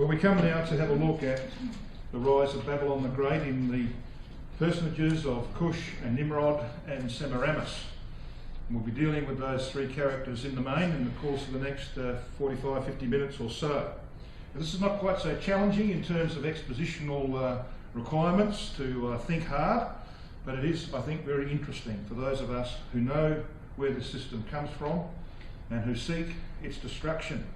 But we come now to have a look at the rise of Babylon the Great in the personages of Cush and Nimrod and Semiramis. And we'll be dealing with those three characters in the main in the course of the next 45-50 minutes or so. And this is not quite so challenging in terms of expositional requirements to think hard, but it is, I think, very interesting for those of us who know where the system comes from and who seek its destruction.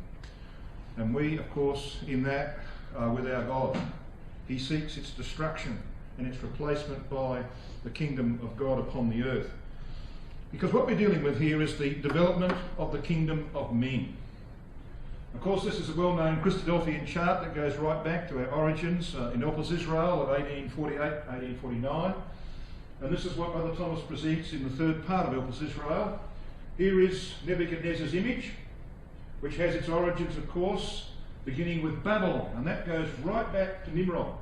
And we, of course, in that are with our God. He seeks its destruction and its replacement by the kingdom of God upon the earth. Because what we're dealing with here is the development of the kingdom of men. Of course, this is a well-known Christadelphian chart that goes right back to our origins in Elpis Israel of 1848, 1849. And this is what Brother Thomas presents in the third part of Elpis Israel. Here is Nebuchadnezzar's image, which has its origins, of course, beginning with Babylon, and that goes right back to Nimrod.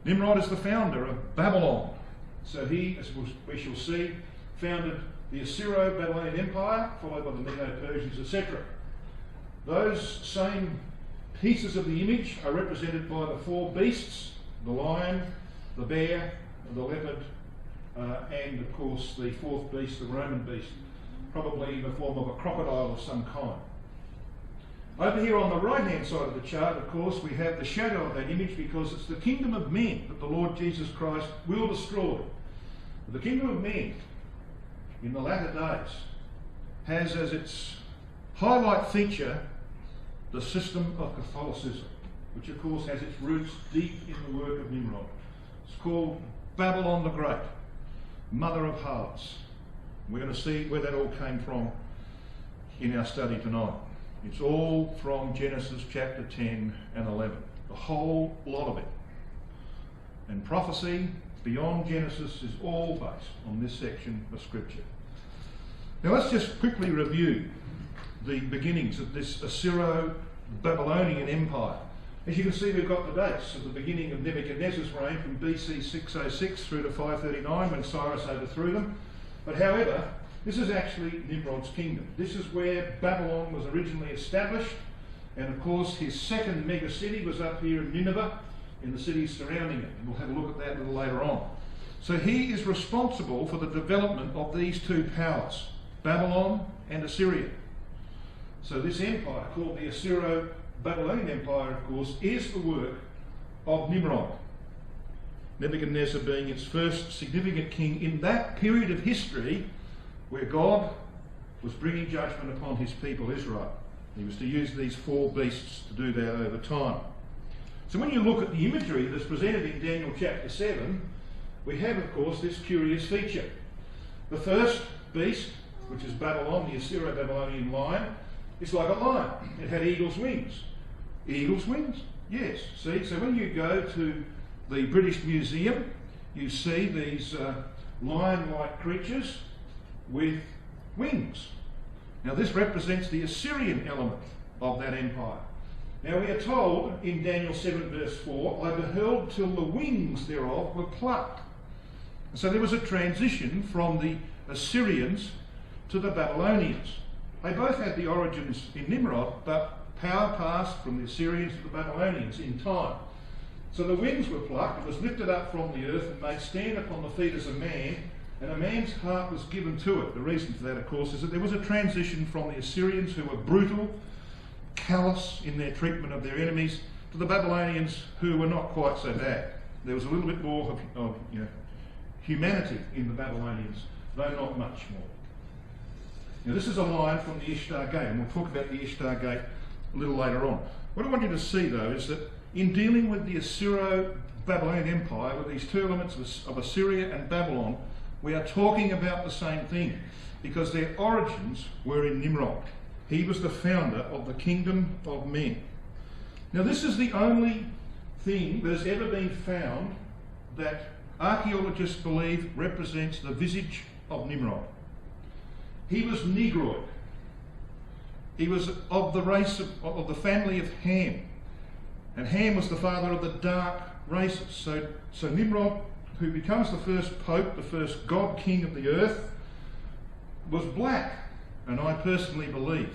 Nimrod is the founder of Babylon. So he, as we shall see, founded the Assyro-Babylonian Empire, followed by the Medo-Persians, etc. Those same pieces of the image are represented by the four beasts: the lion, the bear, the leopard, and of course the fourth beast, the Roman beast, probably in the form of a crocodile of some kind. Over here on the right-hand side of the chart, of course, we have the shadow of that image, because it's the kingdom of men that the Lord Jesus Christ will destroy. The kingdom of men in the latter days has as its highlight feature the system of Catholicism, which of course has its roots deep in the work of Nimrod. It's called Babylon the Great, mother of harlots. We're going to see where that all came from in our study tonight. It's all from Genesis chapter 10 and 11, the whole lot of it. And prophecy beyond Genesis is all based on this section of Scripture. Now let's just quickly review the beginnings of this Assyro-Babylonian Empire. As you can see, we've got the dates of the beginning of Nebuchadnezzar's reign from BC 606 through to 539 when Cyrus overthrew them. But however, this is actually Nimrod's kingdom. This is where Babylon was originally established, and of course his second mega city was up here in Nineveh, in the cities surrounding it, and we'll have a look at that a little later on. So he is responsible for the development of these two powers, Babylon and Assyria. So this empire, called the Assyro-Babylonian Empire, of course, is the work of Nimrod. Nebuchadnezzar being its first significant king in that period of history where God was bringing judgment upon his people Israel. He was to use these four beasts to do that over time. So when you look at the imagery that's presented in Daniel chapter 7, we have, of course, this curious feature. The first beast, which is Babylon, the Assyro-Babylonian lion, it's like a lion. It had eagle's wings. Eagle's wings? Yes. See, so when you go to the British Museum, you see these lion-like creatures with wings. Now this represents the Assyrian element of that empire. Now we are told in Daniel 7 verse 4, I beheld till the wings thereof were plucked. And so there was a transition from the Assyrians to the Babylonians. They both had the origins in Nimrod, but power passed from the Assyrians to the Babylonians in time. So the wings were plucked, it was lifted up from the earth and made stand upon the feet as a man, and a man's heart was given to it. The reason for that, of course, is that there was a transition from the Assyrians, who were brutal, callous in their treatment of their enemies, to the Babylonians, who were not quite so bad. There was a little bit more of humanity in the Babylonians, though not much more. Now this is a line from the Ishtar Gate, and we'll talk about the Ishtar Gate a little later on. What I want you to see, though, is that in dealing with the Assyro-Babylonian Empire, with these two elements of Assyria and Babylon, we are talking about the same thing, because their origins were in Nimrod. He was the founder of the kingdom of men. Now this is the only thing that has ever been found that archaeologists believe represents the visage of Nimrod. He was Negroid. He was of the race of the family of Ham. And Ham was the father of the dark races. So Nimrod, who becomes the first pope, the first god king of the earth, was black. And I personally believe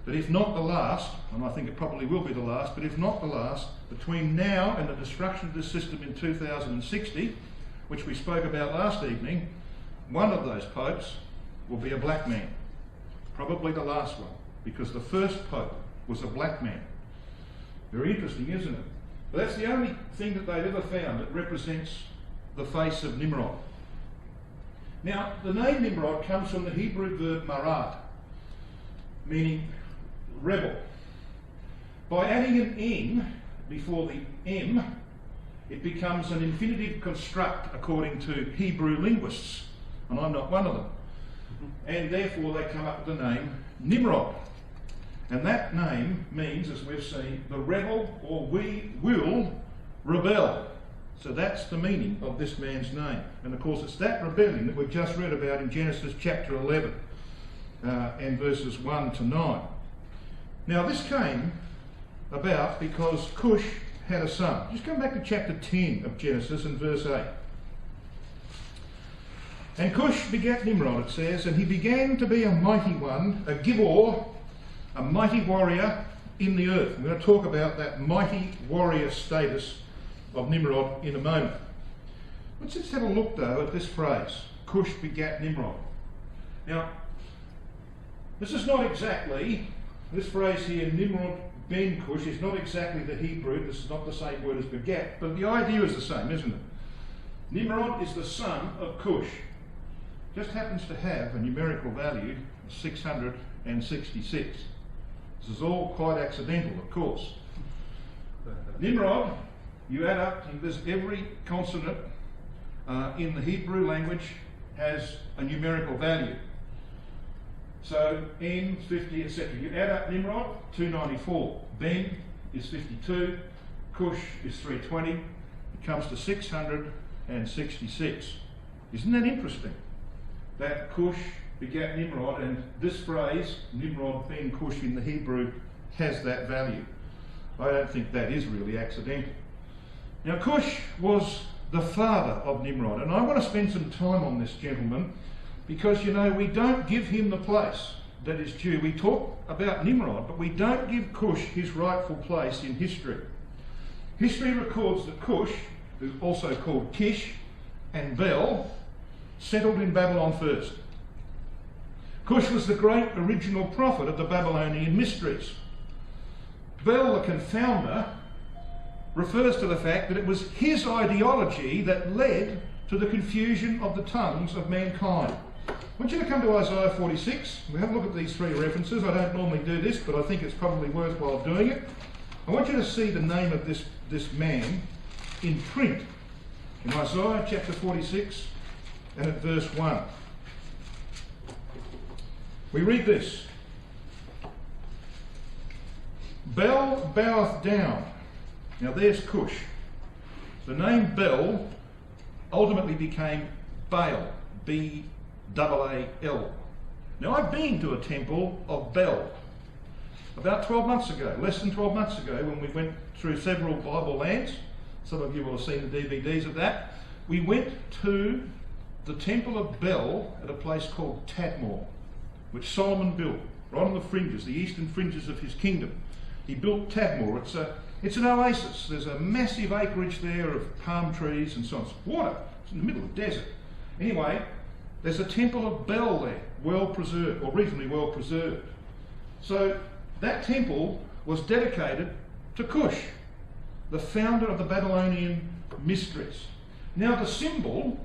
that if not the last, and I think it probably will be the last, but if not the last, between now and the destruction of this system in 2060, which we spoke about last evening, one of those popes will be a black man. Probably the last one, because the first pope was a black man. Very interesting, isn't it? But that's the only thing that they've ever found that represents the face of Nimrod. Now, the name Nimrod comes from the Hebrew verb marad, meaning rebel. By adding an N before the M, it becomes an infinitive construct according to Hebrew linguists, and I'm not one of them. And therefore they come up with the name Nimrod. And that name means, as we've seen, the rebel, or we will rebel. So that's the meaning of this man's name. And of course it's that rebellion that we've just read about in Genesis chapter 11 and verses 1 to 9. Now this came about because Cush had a son. Just come back to chapter 10 of Genesis and verse 8. And Cush begat Nimrod, it says, and he began to be a mighty one, a Gibor, a mighty warrior in the earth. We're going to talk about that mighty warrior status of Nimrod in a moment. Let's just have a look though at this phrase, Cush begat Nimrod. Now, this is not exactly, this phrase here, Nimrod ben Cush, is not exactly the Hebrew, this is not the same word as begat, but the idea is the same, isn't it? Nimrod is the son of Cush. Just happens to have a numerical value of 666. This is all quite accidental, of course. Nimrod, you add up, there's every consonant in the Hebrew language has a numerical value. So N is 50, etc. You add up Nimrod, 294. Ben is 52. Cush is 320. It comes to 666. Isn't that interesting? That Cush begat Nimrod, and this phrase, Nimrod ben Cush in the Hebrew, has that value. I don't think that is really accidental. Now Cush was the father of Nimrod, and I want to spend some time on this gentleman because, you know, we don't give him the place that is due. We talk about Nimrod, but we don't give Cush his rightful place in history. History records that Cush, who's also called Kish and Bel, settled in Babylon first. Cush was the great original prophet of the Babylonian mysteries. Bel, the confounder, refers to the fact that it was his ideology that led to the confusion of the tongues of mankind. I want you to come to Isaiah 46. We'll have a look at these three references. I don't normally do this, but I think it's probably worthwhile doing it. I want you to see the name of this man in print in Isaiah chapter 46 and at verse 1. We read this. Bel boweth down. Now there's Cush. The name Bel ultimately became Baal, B-A-A-L. Now I've been to a temple of Bel about 12 months ago, less than 12 months ago, when we went through several Bible lands. Some of you will have seen the DVDs of that. We went to the temple of Bel at a place called Tadmor, which Solomon built, right on the fringes, the eastern fringes of his kingdom. He built Tadmor. It's an oasis. There's a massive acreage there of palm trees and so on. It's water. It's in the middle of the desert. Anyway, there's a temple of Bel there, well preserved, or reasonably well preserved. So that temple was dedicated to Cush, the founder of the Babylonian mysteries. Now the symbol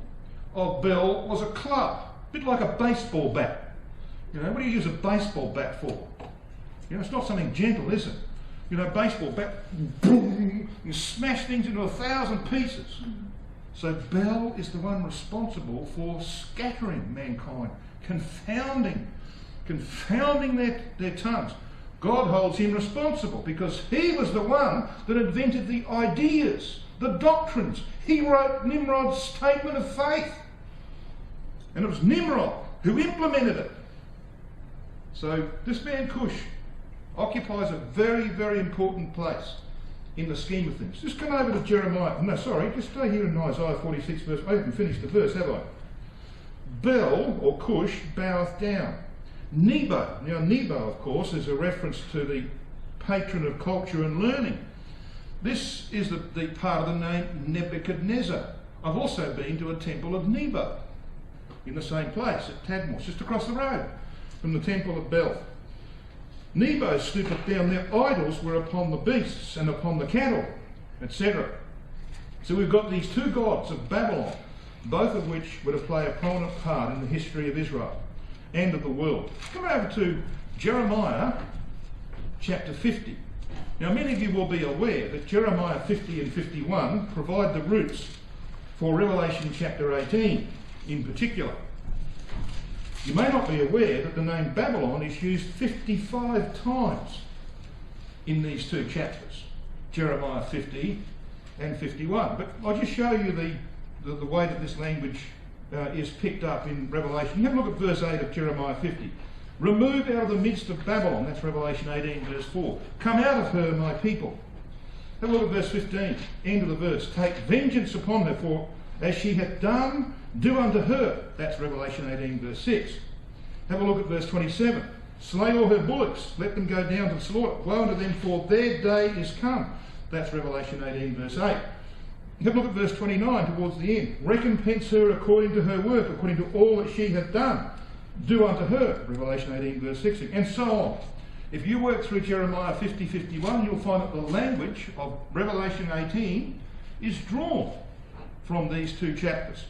of Bel was a club, a bit like a baseball bat. You know, what do you use a baseball bat for? You know, it's not something gentle, is it? You know, baseball bat, boom, you smash things into 1,000 pieces. So Bel is the one responsible for scattering mankind, confounding their tongues. God holds him responsible because he was the one that invented the ideas, the doctrines. He wrote Nimrod's statement of faith. And it was Nimrod who implemented it. So this man Cush occupies a very, very important place in the scheme of things. Just come over to Jeremiah. No, sorry, just stay here in Isaiah 46 verse. I haven't finished the verse, have I? Bel, or Cush, boweth down. Nebo. Now Nebo, of course, is a reference to the patron of culture and learning. This is the part of the name Nebuchadnezzar. I've also been to a temple of Nebo in the same place at Tadmor, just across the road from the temple of Bel. Nebo stoopeth down, their idols were upon the beasts and upon the cattle, etc. So we've got these two gods of Babylon, both of which were to play a prominent part in the history of Israel and of the world. Come over to Jeremiah chapter 50. Now many of you will be aware that Jeremiah 50 and 51 provide the roots for Revelation chapter 18 in particular. You may not be aware that the name Babylon is used 55 times in these two chapters, Jeremiah 50 and 51. But I'll just show you the way that this language is picked up in Revelation. You have a look at verse 8 of Jeremiah 50. Remove out of the midst of Babylon, that's Revelation 18 verse 4. Come out of her, my people. Have a look at verse 15, end of the verse. Take vengeance upon her, for as she hath done, do unto her. That's Revelation 18 verse 6. Have a look at verse 27. Slay all her bullocks, let them go down to the slaughter. Woe unto them, for their day is come. That's Revelation 18 verse 8. Have a look at verse 29 towards the end. Recompense her according to her work, according to all that she hath done. Do unto her. Revelation 18 verse 16. And so on. If you work through Jeremiah 50-51, you'll find that the language of Revelation 18 is drawn from these two chapters.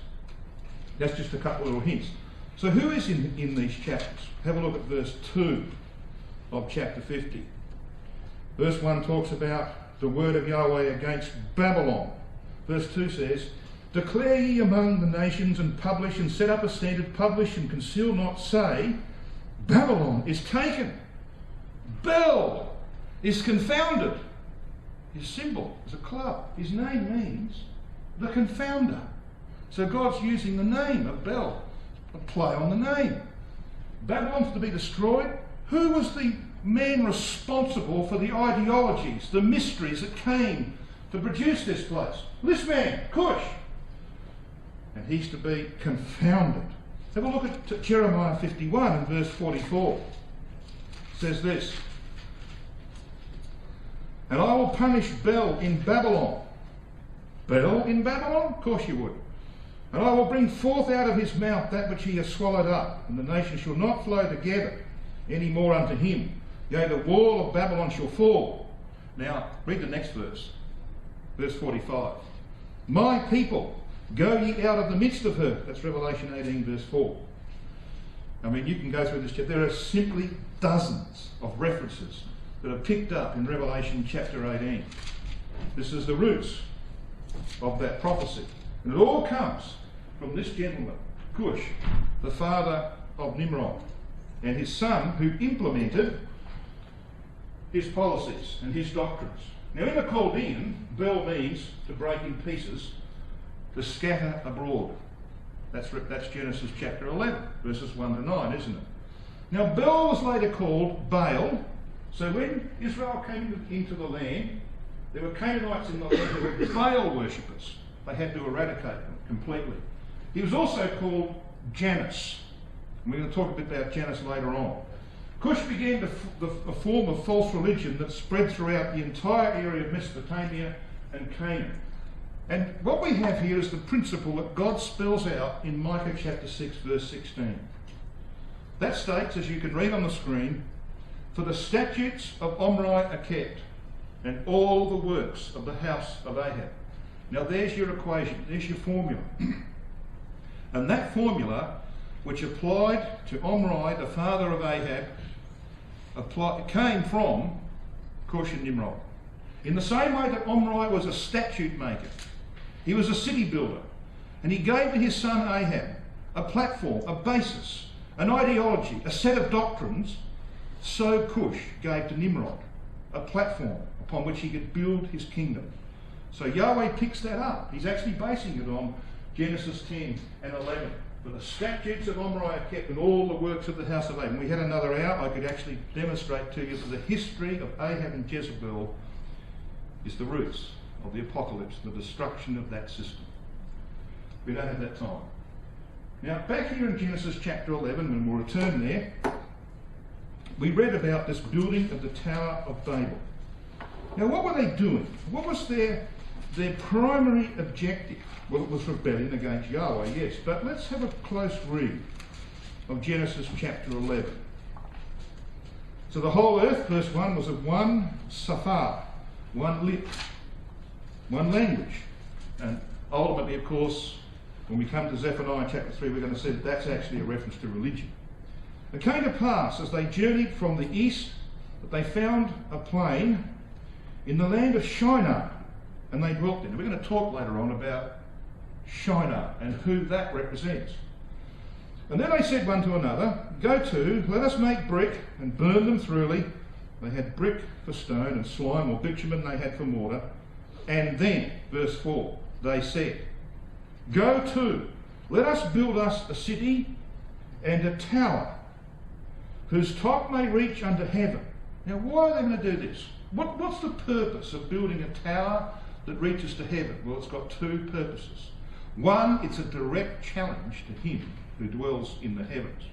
That's just a couple of little hints. So who is in these chapters? Have a look at verse 2 of chapter 50. Verse 1 talks about the word of Yahweh against Babylon. Verse 2 says, Declare ye among the nations, and publish, and set up a standard, publish and conceal not, say, Babylon is taken. Bel is confounded. His symbol is a club. His name means the confounder. So God's using the name of Bel, a play on the name. Babylon's to be destroyed. Who was the man responsible for the ideologies, the mysteries that came to produce this place? This man, Cush. And he's to be confounded. Have a look at Jeremiah 51 and verse 44. It says this, And I will punish Bel in Babylon. Bel in Babylon? Of course you would. And I will bring forth out of his mouth that which he has swallowed up, and the nations shall not flow together any more unto him. Yea, the wall of Babylon shall fall. Now, read the next verse. Verse 45. My people, go ye out of the midst of her. That's Revelation 18 verse 4. I mean, you can go through this chapter. There are simply dozens of references that are picked up in Revelation chapter 18. This is the roots of that prophecy. And it all comes from this gentleman, Cush, the father of Nimrod, and his son, who implemented his policies and his doctrines. Now in the Chaldean, Bel means to break in pieces, to scatter abroad. That's Genesis chapter 11, verses 1 to 9, isn't it? Now Bel was later called Baal. So when Israel came into the land, there were Canaanites in the land who were Baal worshippers. They had to eradicate them completely. He was also called Janus. And we're going to talk a bit about Janus later on. Cush began a form of false religion that spread throughout the entire area of Mesopotamia and Canaan. And what we have here is the principle that God spells out in Micah chapter 6 verse 16. That states, as you can read on the screen, For the statutes of Omri are kept, and all the works of the house of Ahab. Now there's your equation, there's your formula. And that formula, which applied to Omri, the father of Ahab, came from Cush and Nimrod. In the same way that Omri was a statute maker, he was a city builder, and he gave to his son Ahab a platform, a basis, an ideology, a set of doctrines, so Cush gave to Nimrod a platform upon which he could build his kingdom. So Yahweh picks that up. He's actually basing it on Genesis 10 and 11. For the statutes of Omri are kept, and all the works of the house of Ahab. We had another hour. I could actually demonstrate to you that the history of Ahab and Jezebel is the roots of the apocalypse, the destruction of that system. We don't have that time. Now, back here in Genesis chapter 11, and we'll return there, we read about this building of the Tower of Babel. Now, what were they doing? What was their primary objective? Well, it was rebellion against Yahweh, yes, but let's have a close read of Genesis chapter 11. So the whole earth, verse 1, was of one safar, one lip, one language. And ultimately, of course, when we come to Zephaniah chapter 3, we're going to see that that's actually a reference to religion. It came to pass, as they journeyed from the east, that they found a plain in the land of Shinar, and they dwelt in it. We're going to talk later on about Shinar and who that represents. And then they said one to another, "Go to, let us make brick and burn them thoroughly." They had brick for stone, and slime or bitumen they had for mortar. And then, verse 4, they said, "Go to, let us build us a city and a tower, whose top may reach unto heaven." Now, why are they going to do this? What's the purpose of building a tower that reaches to heaven? Well, it's got two purposes. One, it's a direct challenge to him who dwells in the heavens.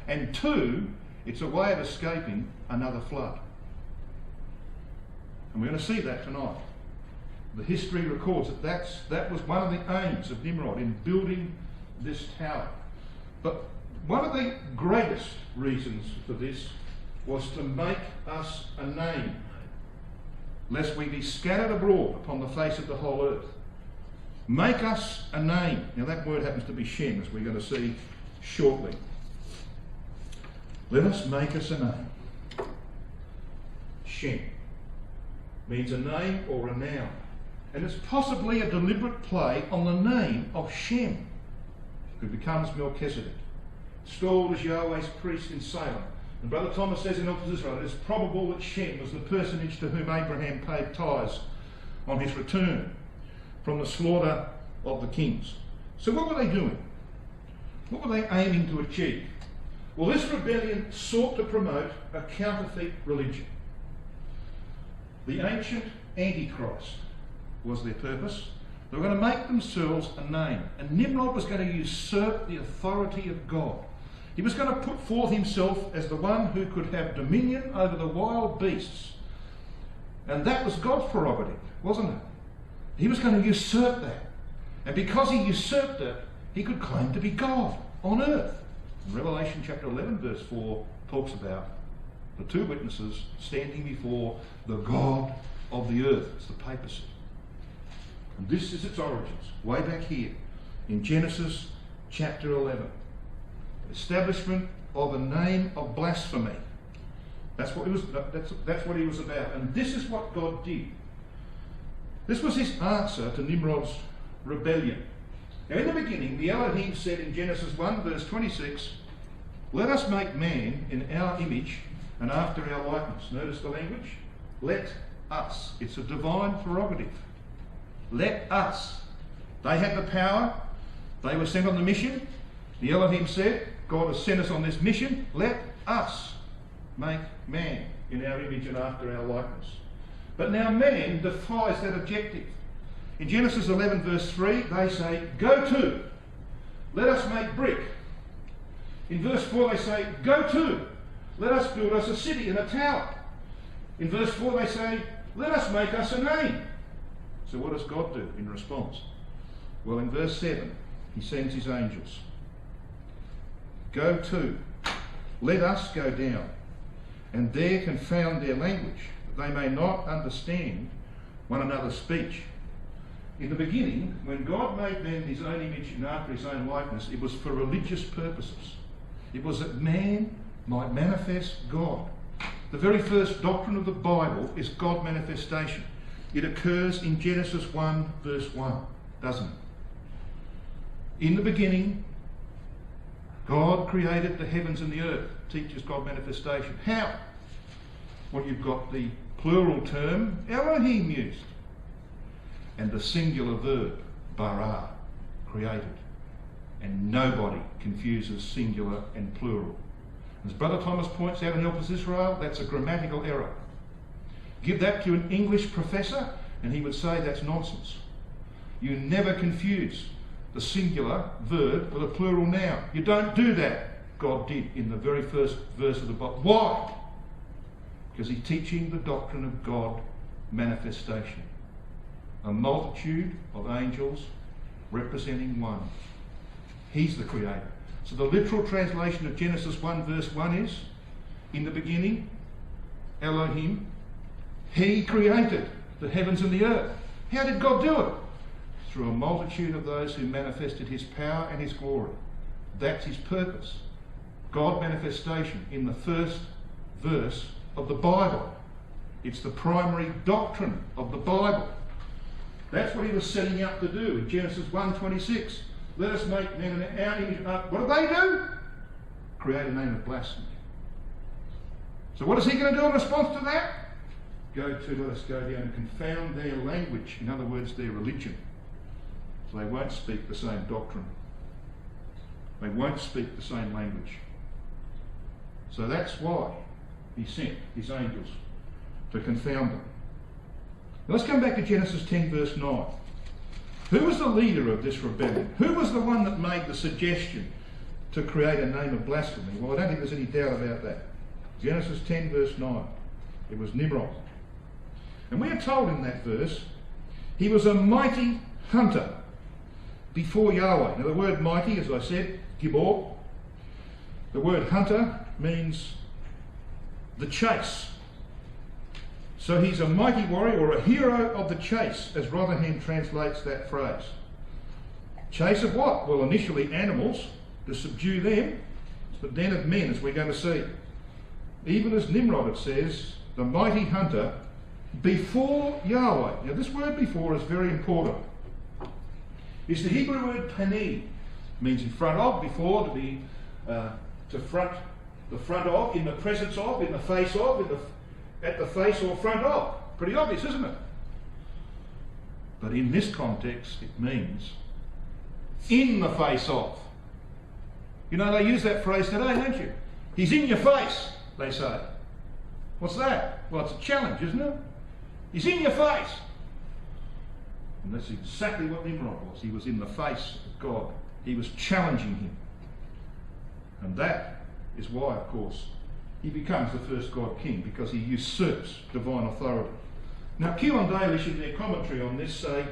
And two, it's a way of escaping another flood. And we're going to see that tonight. The history records that was one of the aims of Nimrod in building this tower. But one of the greatest reasons for this was to make us a name, lest we be scattered abroad upon the face of the whole earth. Make us a name. Now that word happens to be Shem, as we're going to see shortly. Let us make us a name. Shem means a name or a noun. And it's possibly a deliberate play on the name of Shem, who becomes Melchizedek, installed as Yahweh's priest in Salem. And Brother Thomas says in Elpis Israel, it is probable that Shem was the personage to whom Abraham paid tithes on his return from the slaughter of the kings. So what were they doing? What were they aiming to achieve? Well, this rebellion sought to promote a counterfeit religion. The ancient Antichrist was their purpose. They were going to make themselves a name. And Nimrod was going to usurp the authority of God. He was going to put forth himself as the one who could have dominion over the wild beasts. And that was God's prerogative, wasn't it? He was going to usurp that. And because he usurped it, he could claim to be God on earth. And Revelation chapter 11 verse 4 talks about the two witnesses standing before the God of the earth. It's the papacy. And this is its origins, way back here in Genesis chapter 11. Establishment of a name of blasphemy. That's what he was about. And this is what God did. This was his answer to Nimrod's rebellion. Now in the beginning, the Elohim said in Genesis 1 verse 26, "Let us make man in our image and after our likeness." Notice the language. Let us. It's a divine prerogative. Let us. They had the power. They were sent on the mission. The Elohim said, God has sent us on this mission. Let us make man in our image and after our likeness. But now man defies that objective. In Genesis 11 verse 3, they say, "Go to, let us make brick." In verse 4 they say, "Go to, let us build us a city and a tower." In verse 4 they say, "Let us make us a name." So what does God do in response? Well, in verse 7, he sends his angels. "Go to, let us go down, and there confound their language, that they may not understand one another's speech." In the beginning, when God made man in his own image and after his own likeness, it was for religious purposes. It was that man might manifest God. The very first doctrine of the Bible is God manifestation. It occurs in Genesis 1 verse 1, doesn't it? In the beginning, God created the heavens and the earth. Teaches God manifestation. How? Well, you've got the plural term Elohim used, and the singular verb bara, created. And nobody confuses singular and plural. As Brother Thomas points out in Elpis Israel, that's a grammatical error. Give that to an English professor and he would say that's nonsense. You never confuse the singular verb with a plural noun. You don't do that. God did in the very first verse of the Bible. Why? Because he's teaching the doctrine of God manifestation. A multitude of angels representing one. He's the creator. So the literal translation of Genesis 1 verse 1 is, in the beginning, Elohim, he created the heavens and the earth. How did God do it? Through a multitude of those who manifested his power and his glory. That's his purpose. God manifestation in the first verse of the Bible. It's the primary doctrine of the Bible. That's what he was setting out to do in Genesis 1:26. Let us make man in our image. What do they do? Create a name of blasphemy. So what is he going to do in response to that? Let us go down and confound their language. In other words, their religion. So they won't speak the same doctrine. They won't speak the same language. So that's why he sent his angels to confound them. Now let's come back to Genesis 10 verse 9. Who was the leader of this rebellion? Who was the one that made the suggestion to create a name of blasphemy? Well, I don't think there's any doubt about that. Genesis 10 verse 9. It was Nimrod. And we are told in that verse, he was a mighty hunter before Yahweh. Now the word mighty, as I said, Gibor. The word hunter means the chase. So he's a mighty warrior, or a hero of the chase, as Rotherham translates that phrase. Chase of what? Well, initially animals, to subdue them, but then of men, as we're going to see. Even as Nimrod, it says, the mighty hunter before Yahweh. Now this word before is very important. It's the Hebrew word pani. Means in front of, before, to be, to front, the front of, in the presence of, in the face of, at the face or front of. Pretty obvious, isn't it? But in this context, it means in the face of. You know, they use that phrase today, don't you? He's in your face, they say. What's that? Well, it's a challenge, isn't it? He's in your face. And that's exactly what Nimrod was. He was in the face of God. He was challenging him. And that is why, of course, he becomes the first God King, because he usurps divine authority. Now, Q and Dalish in their commentary on this say,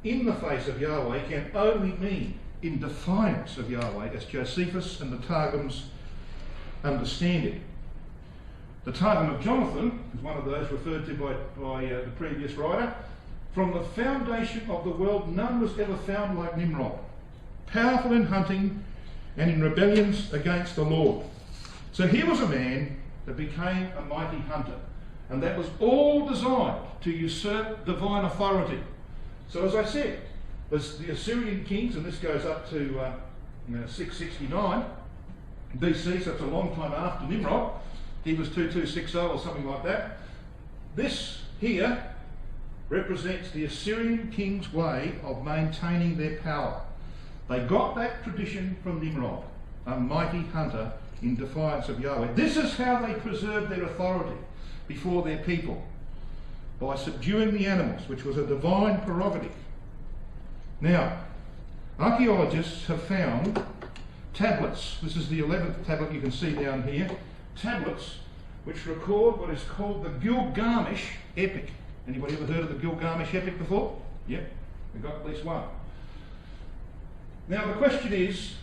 in the face of Yahweh can only mean in defiance of Yahweh, as Josephus and the Targums understand it. The Targum of Jonathan is one of those referred to by the previous writer. From the foundation of the world, none was ever found like Nimrod, powerful in hunting and in rebellions against the Lord. So here was a man that became a mighty hunter, and that was all designed to usurp divine authority. So as I said, there's the Assyrian kings, and this goes up to 669 BC, so it's a long time after Nimrod. He was 2260 or something like that. This here represents the Assyrian king's way of maintaining their power. They got that tradition from Nimrod, a mighty hunter in defiance of Yahweh. This is how they preserved their authority before their people, by subduing the animals, which was a divine prerogative. Now, archaeologists have found tablets. This is the 11th tablet you can see down here. Tablets which record what is called the Gilgamesh epic. Anybody ever heard of the Gilgamesh epic before? Yep, we've got at least one. Now the question is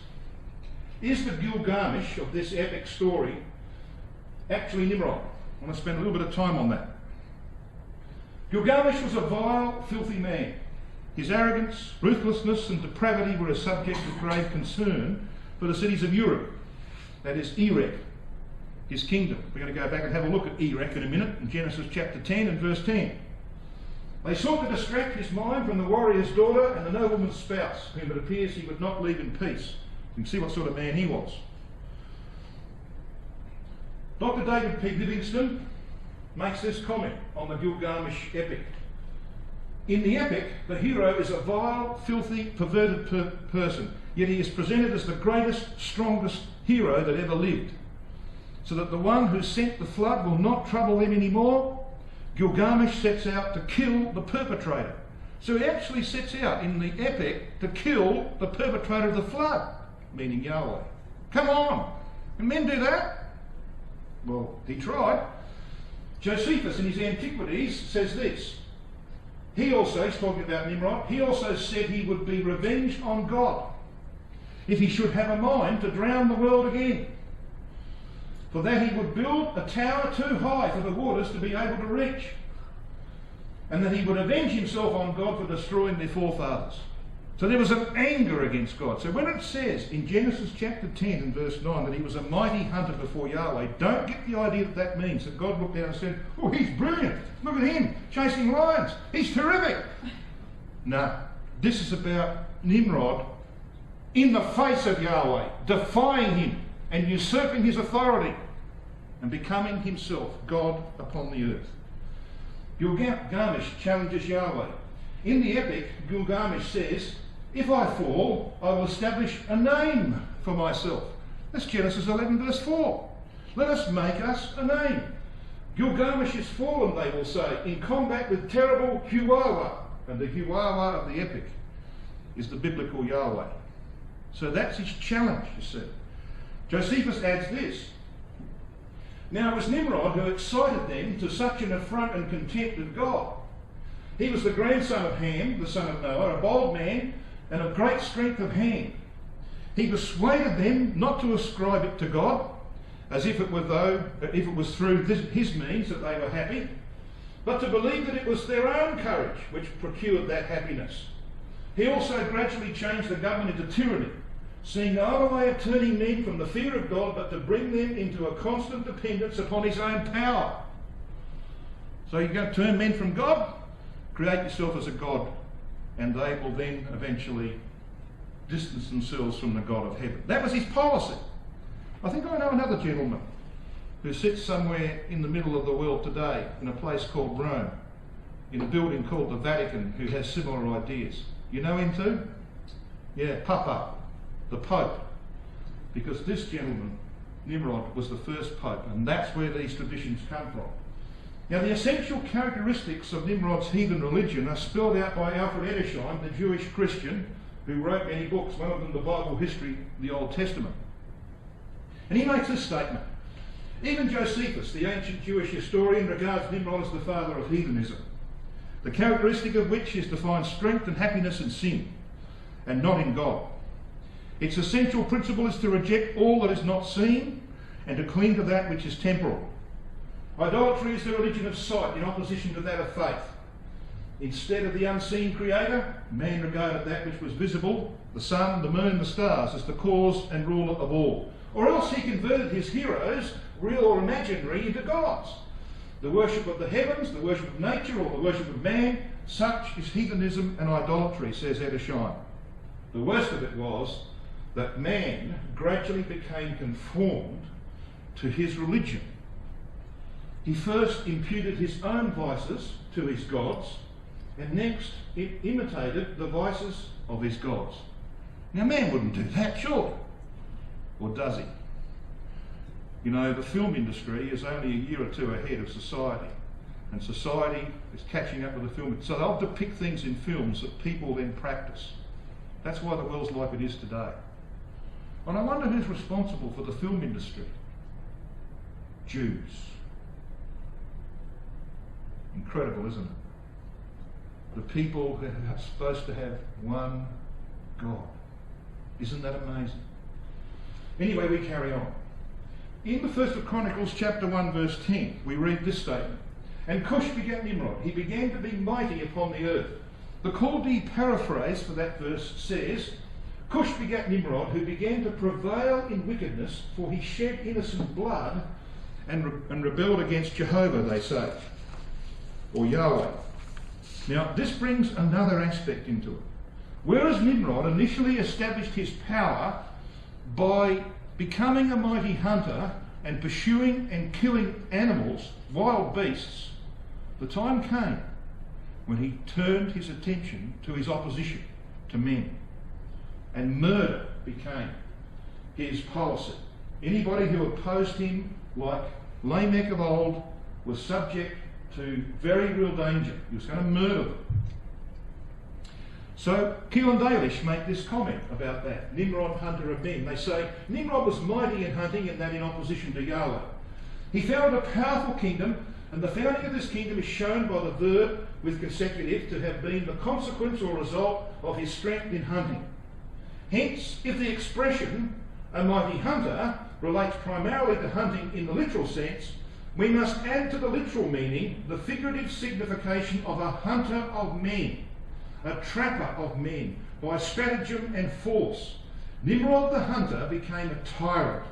the Gilgamesh of this epic story actually Nimrod? I want to spend a little bit of time on that. Gilgamesh was a vile, filthy man. His arrogance, ruthlessness and depravity were a subject of grave concern for the cities of Europe. That is Erech, his kingdom. We're going to go back and have a look at Erech in a minute, in Genesis chapter 10 and verse 10. They sought to distract his mind from the warrior's daughter and the nobleman's spouse, whom it appears he would not leave in peace. You can see what sort of man he was. Dr. David P. Livingston makes this comment on the Gilgamesh epic. In the epic, the hero is a vile, filthy, perverted person, yet he is presented as the greatest, strongest hero that ever lived. So that the one who sent the flood will not trouble them anymore. Gilgamesh sets out to kill the perpetrator. So he actually sets out in the epic to kill the perpetrator of the flood, meaning Yahweh. Come on! Can men do that? Well, he tried. Josephus in his Antiquities says this. He also, he's talking about Nimrod, he also said he would be revenged on God if he should have a mind to drown the world again. For that he would build a tower too high for the waters to be able to reach, and that he would avenge himself on God for destroying their forefathers. So there was an anger against God. So when it says in Genesis chapter 10 and verse 9 that he was a mighty hunter before Yahweh, don't get the idea that that means that God looked down and said, oh, he's brilliant, look at him, chasing lions, he's terrific. No, this is about Nimrod in the face of Yahweh, defying him and usurping his authority and becoming himself God upon the earth. Gilgamesh challenges Yahweh. In the epic, Gilgamesh says, if I fall, I will establish a name for myself. That's Genesis 11 verse 4. Let us make us a name. Gilgamesh is fallen, they will say, in combat with terrible Huwawa. And the Huwawa of the epic is the biblical Yahweh. So that's his challenge, you see. Josephus adds this. Now it was Nimrod who excited them to such an affront and contempt of God. He was the grandson of Ham, the son of Noah, a bold man and of great strength of hand. He persuaded them not to ascribe it to God, as if it was through his means that they were happy, but to believe that it was their own courage which procured that happiness. He also gradually changed the government into tyranny, seeing no other way of turning men from the fear of God but to bring them into a constant dependence upon his own power. So you're going to turn men from God? Create yourself as a god, and they will then eventually distance themselves from the God of heaven. That was his policy. I think I know another gentleman who sits somewhere in the middle of the world today in a place called Rome, in a building called the Vatican, who has similar ideas. You know him too? Yeah, Papa, the Pope. Because this gentleman, Nimrod, was the first Pope, and that's where these traditions come from. Now, the essential characteristics of Nimrod's heathen religion are spelled out by Alfred Edersheim, the Jewish Christian, who wrote many books, one of them the Bible history, the Old Testament. And he makes this statement. Even Josephus, the ancient Jewish historian, regards Nimrod as the father of heathenism, the characteristic of which is to find strength and happiness in sin, and not in God. Its essential principle is to reject all that is not seen, and to cling to that which is temporal. Idolatry is the religion of sight in opposition to that of faith. Instead of the unseen creator, man regarded that which was visible, the sun, the moon, the stars, as the cause and ruler of all. Or else he converted his heroes, real or imaginary, into gods. The worship of the heavens, the worship of nature, or the worship of man, such is heathenism and idolatry, says Edersheim. The worst of it was that man gradually became conformed to his religion. He first imputed his own vices to his gods, and next it imitated the vices of his gods. Now man wouldn't do that, surely. Or does he? You know, the film industry is only a year or two ahead of society, and society is catching up with the film. So they'll depict things in films that people then practice. That's why the world's like it is today. And I wonder who's responsible for the film industry. Jews. Incredible, isn't it? The people who are supposed to have one God. Isn't that amazing? Anyway, we carry on. In the 1st of Chronicles chapter 1 verse 10, we read this statement. And Cush begat Nimrod. He began to be mighty upon the earth. The Chaldee paraphrase for that verse says, Cush begat Nimrod, who began to prevail in wickedness, for he shed innocent blood and rebelled against Jehovah, they say, or Yahweh. Now, this brings another aspect into it. Whereas Nimrod initially established his power by becoming a mighty hunter and pursuing and killing animals, wild beasts, the time came when he turned his attention to his opposition to men, and murder became his policy. Anybody who opposed him, like Lamech of old, was subject to very real danger. He was going to murder them. So Keel and Dalish make this comment about that. Nimrod, hunter of men. They say, Nimrod was mighty in hunting, and that in opposition to Yahweh. He founded a powerful kingdom, and the founding of this kingdom is shown by the verb with consecutive to have been the consequence or result of his strength in hunting. Hence, if the expression, a mighty hunter, relates primarily to hunting in the literal sense, we must add to the literal meaning the figurative signification of a hunter of men, a trapper of men, by stratagem and force. Nimrod the hunter became a tyrant,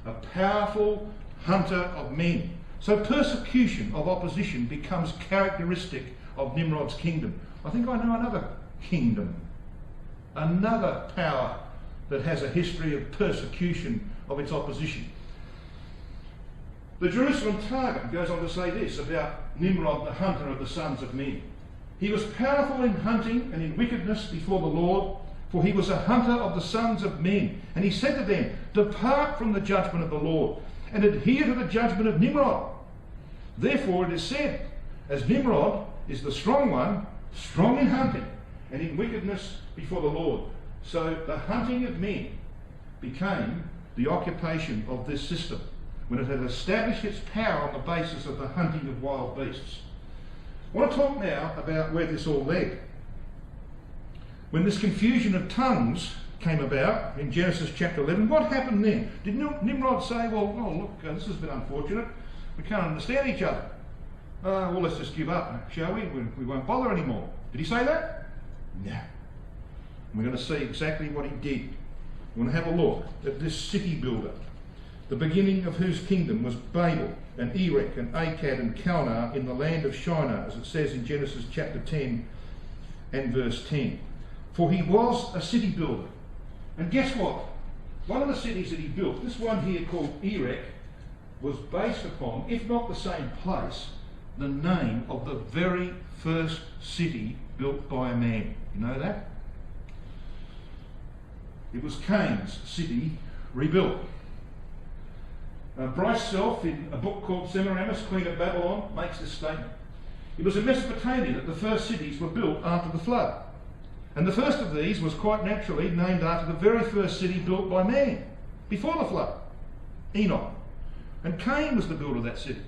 a powerful hunter of men. So persecution of opposition becomes characteristic of Nimrod's kingdom. I think I know another kingdom, another power that has a history of persecution of its opposition. The Jerusalem Targum goes on to say this about Nimrod, the hunter of the sons of men. He was powerful in hunting and in wickedness before the Lord, for he was a hunter of the sons of men. And he said to them, depart from the judgment of the Lord, and adhere to the judgment of Nimrod. Therefore it is said, as Nimrod is the strong one, strong in hunting and in wickedness before the Lord. So the hunting of men became the occupation of this system, when it had established its power on the basis of the hunting of wild beasts. I want to talk now about where this all led. When this confusion of tongues came about in Genesis chapter 11, what happened then? Did Nimrod say, well, oh look, this has been unfortunate, we can't understand each other. Well, let's just give up, shall we? We won't bother anymore. Did he say that? No. And we're going to see exactly what he did. We're going to have a look at this city builder, the beginning of whose kingdom was Babel and Erech and Akkad and Calneh in the land of Shinar, as it says in Genesis chapter 10 and verse 10. For he was a city builder. And guess what? One of the cities that he built, this one here called Erech, was based upon, if not the same place, the name of the very first city built by a man. You know that? It was Cain's city rebuilt. Bryce Self, in a book called Semiramis, Queen of Babylon, makes this statement. It was in Mesopotamia that the first cities were built after the flood. And the first of these was quite naturally named after the very first city built by man, before the flood, Enoch. And Cain was the builder of that city.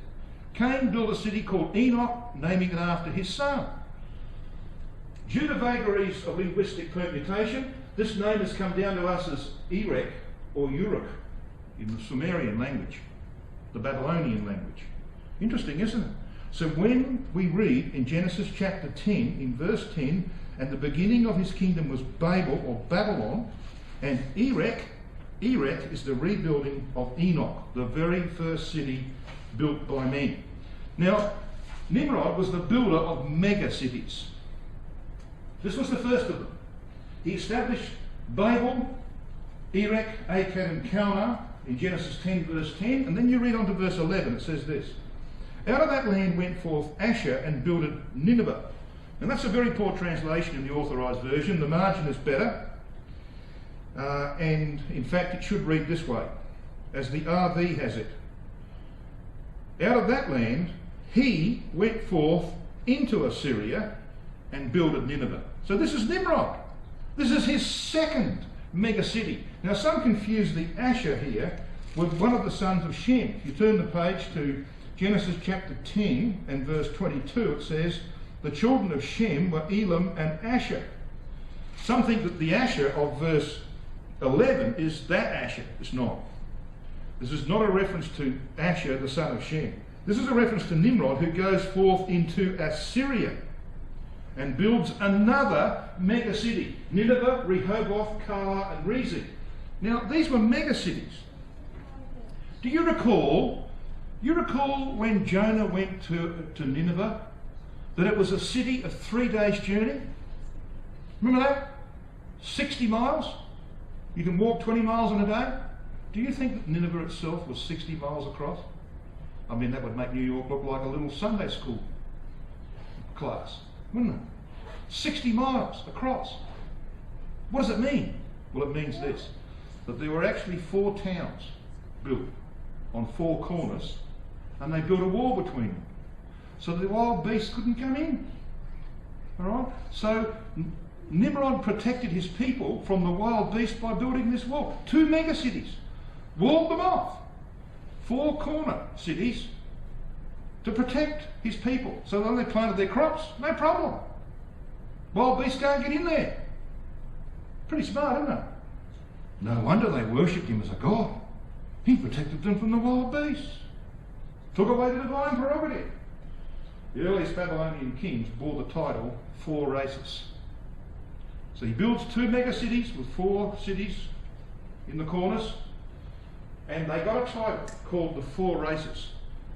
Cain built a city called Enoch, naming it after his son. Due to vagaries of linguistic permutation, this name has come down to us as Erech or Uruk in the Sumerian language, the Babylonian language. Interesting, isn't it? So when we read in Genesis chapter 10, in verse 10, and the beginning of his kingdom was Babel or Babylon, and Erech is the rebuilding of Enoch, the very first city built by men. Now, Nimrod was the builder of mega cities. This was the first of them. He established Babel, Erech, Akkad and Calneh in Genesis 10 verse 10, and then you read on to verse 11, it says this. Out of that land went forth Asher and builded Nineveh. And that's a very poor translation in the authorised version. The margin is better. And in fact it should read this way, as the RV has it. Out of that land he went forth into Assyria and builded Nineveh. So this is Nimrod. This is his second mega city. Now some confuse the Asher here with one of the sons of Shem. If you turn the page to Genesis chapter 10 and verse 22, it says, the children of Shem were Elam and Asher. Some think that the Asher of verse 11 is that Asher. It's not. This is not a reference to Asher, the son of Shem. This is a reference to Nimrod, who goes forth into Assyria and builds another mega city, Nineveh, Rehoboth, Calah and Rezin. Now these were mega cities. Do you recall when Jonah went to Nineveh, that it was a city of 3 days' journey? Remember that? 60 miles? You can walk 20 miles in a day? Do you think that Nineveh itself was 60 miles across? I mean, that would make New York look like a little Sunday school class, wouldn't it? 60 miles across. What does it mean? Well, it means this, that there were actually 4 towns built on 4 corners, and they built a wall between them, so the wild beasts couldn't come in. All right? So Nimrod protected his people from the wild beast by building this wall. 2 mega cities. Walled them off. 4 corner cities to protect his people. So when they planted their crops, no problem. Wild beasts can't get in there. Pretty smart, isn't it? No wonder they worshipped him as a god. He protected them from the wild beasts. Took away the divine prerogative. The earliest Babylonian kings bore the title 4 races. So he builds 2 mega cities with 4 cities in the corners, and they got a title called the 4 races.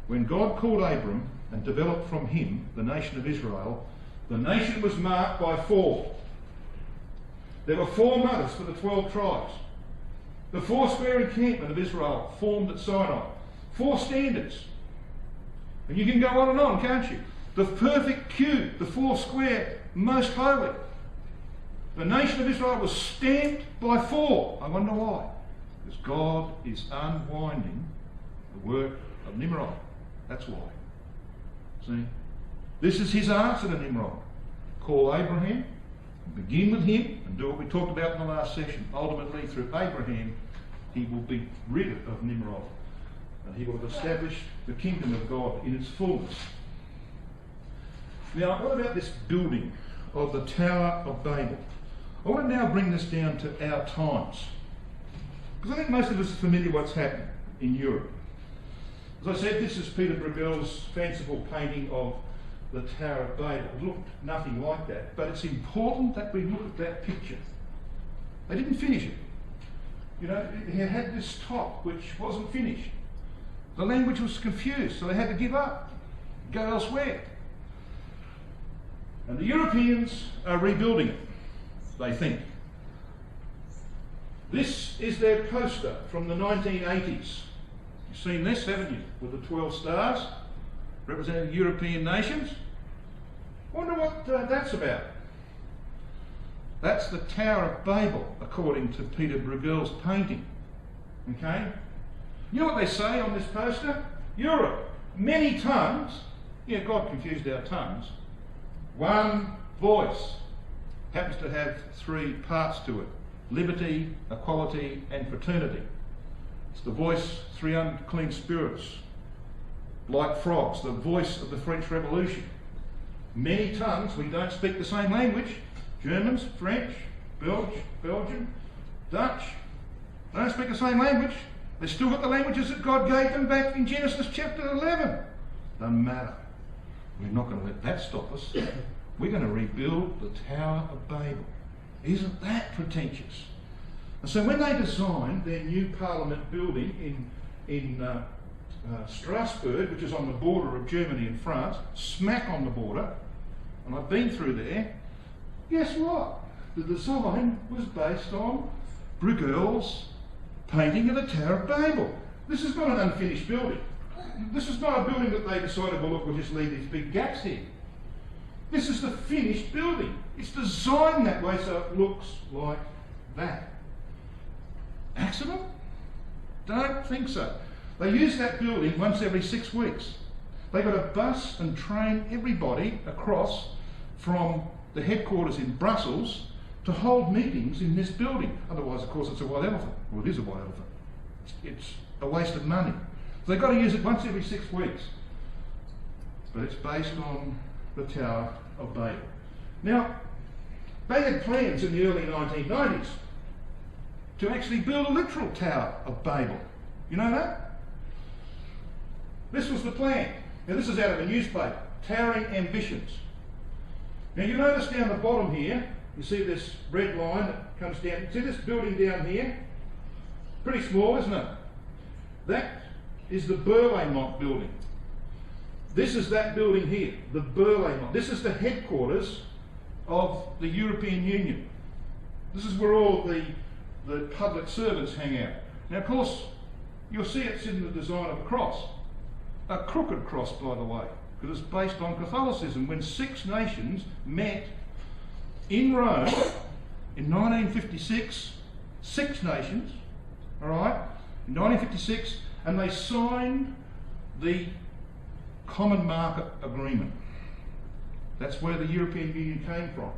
When God called Abram and developed from him the nation of Israel, the nation was marked by 4. There were 4 mothers for the 12 tribes. The 4 square encampment of Israel formed at Sinai. 4 standards. And you can go on and on, can't you? The perfect cube, the 4 square, most holy. The nation of Israel was stamped by 4. I wonder why. Because God is unwinding the work of Nimrod. That's why. See? This is his answer to Nimrod. Call Abraham, begin with him, and do what we talked about in the last session. Ultimately, through Abraham, he will be rid of Nimrod, and he will have established the kingdom of God in its fullness. Now, what about this building of the Tower of Babel? I want to now bring this down to our times, because I think most of us are familiar with what's happening in Europe. As I said, this is Peter Bruegel's fanciful painting of the Tower of Babel. It looked nothing like that, but it's important that we look at that picture. They didn't finish it. You know, it had this top which wasn't finished. The language was confused, so they had to give up, go elsewhere. And the Europeans are rebuilding it, they think. This is their poster from the 1980s. You've seen this, haven't you? With the 12 stars representing European nations. Wonder what that's about. That's the Tower of Babel, according to Peter Bruegel's painting. Okay? You know what they say on this poster? Europe, many tongues. Yeah, God confused our tongues. One voice. Happens to have 3 parts to it. Liberty, equality, and fraternity. It's the voice, 3 unclean spirits, like frogs, the voice of the French Revolution. Many tongues, we don't speak the same language. Germans, French, Belgian, Dutch, they don't speak the same language. They've still got the languages that God gave them back in Genesis chapter 11. Doesn't matter. We're not going to let that stop us. We're going to rebuild the Tower of Babel. Isn't that pretentious? And so when they designed their new Parliament building in Strasbourg, which is on the border of Germany and France, smack on the border, and I've been through there, guess what? The design was based on Bruegel's painting of the Tower of Babel. This is not an unfinished building. This is not a building that they decided, well look, we'll just leave these big gaps here. This is the finished building. It's designed that way so it looks like that. Accident? Don't think so. They use that building once every 6 weeks. They've got to bus and train everybody across from the headquarters in Brussels to hold meetings in this building. Otherwise, of course, it's a white elephant. Well, it is a white elephant. It's a waste of money. So they've got to use it once every 6 weeks. But it's based on the Tower of Babel. Now, they had plans in the early 1990s to actually build a literal Tower of Babel. You know that? This was the plan. Now, this is out of a newspaper, Towering Ambitions. Now, you notice down the bottom here, you see this red line that comes down. See this building down here? Pretty small, isn't it? That is the Berlaymont building. This is that building here, the Berlaymont. This is the headquarters of the European Union. This is where all the public servants hang out. Now, of course, you'll see it's in the design of a cross. A crooked cross, by the way, because it's based on Catholicism. When 6 nations met in Rome in 1956, 6 nations, all right, in 1956, and they signed the Common Market Agreement. That's where the European Union came from.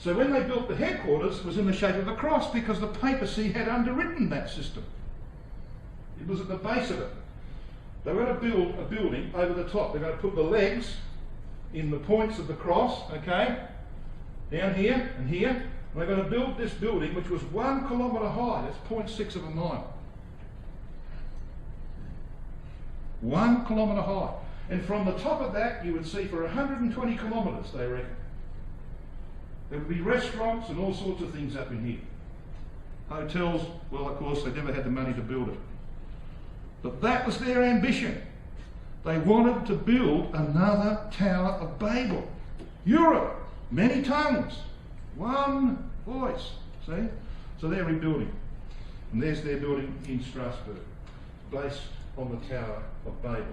So when they built the headquarters, it was in the shape of a cross because the papacy had underwritten that system. It was at the base of it. They were going to build a building over the top. They're going to put the legs in the points of the cross, okay, down here and here. And they're going to build this building, which was 1 kilometre high. That's 0.6 of a mile. 1 kilometre high. And from the top of that, you would see for 120 kilometres, they reckon. There would be restaurants and all sorts of things up in here. Hotels, well, of course, they never had the money to build it. But that was their ambition. They wanted to build another Tower of Babel. Europe, many tongues, one voice. See? So they're rebuilding. And there's their building in Strasbourg, based on the Tower of Babel.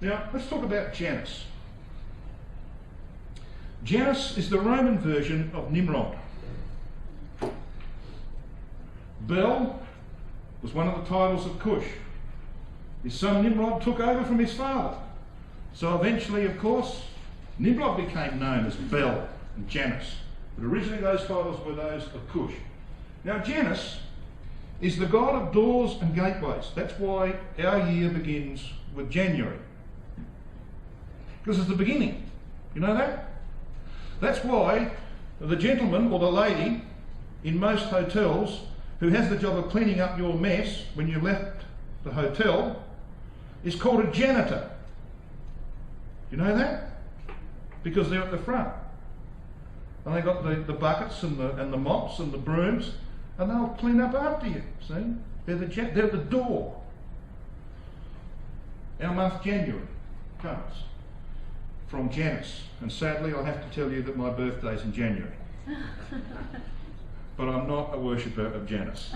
Now, let's talk about Janus. Janus is the Roman version of Nimrod. Bel was one of the titles of Cush. His son Nimrod took over from his father. So eventually, of course, Nimrod became known as Bel and Janus. But originally those titles were those of Cush. Now Janus is the god of doors and gateways. That's why our year begins with January. Because it's the beginning. You know that? That's why the gentleman or the lady in most hotels who has the job of cleaning up your mess when you left the hotel is called a janitor. You know that? Because they're at the front. And they got the buckets and the mops and the brooms, and they'll clean up after you. See? They're the door. Our month January comes from Janus, and sadly I'll have to tell you that my birthday's in January. But I'm not a worshipper of Janus.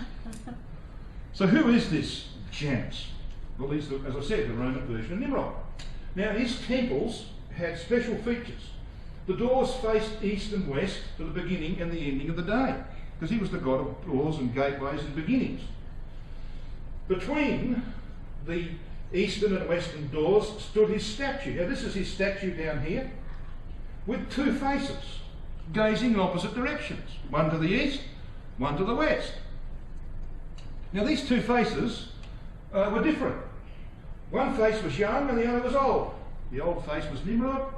So who is this Janus? Well, he's, as I said, the Roman version of Nimrod. Now his temples had special features. The doors faced east and west to the beginning and the ending of the day, because he was the god of doors and gateways and beginnings. Between the eastern and western doors stood his statue. Now this is his statue down here, with two faces, gazing in opposite directions, one to the east, one to the west. Now these two faces were different. One face was young and the other was old. The old face was Nimrod,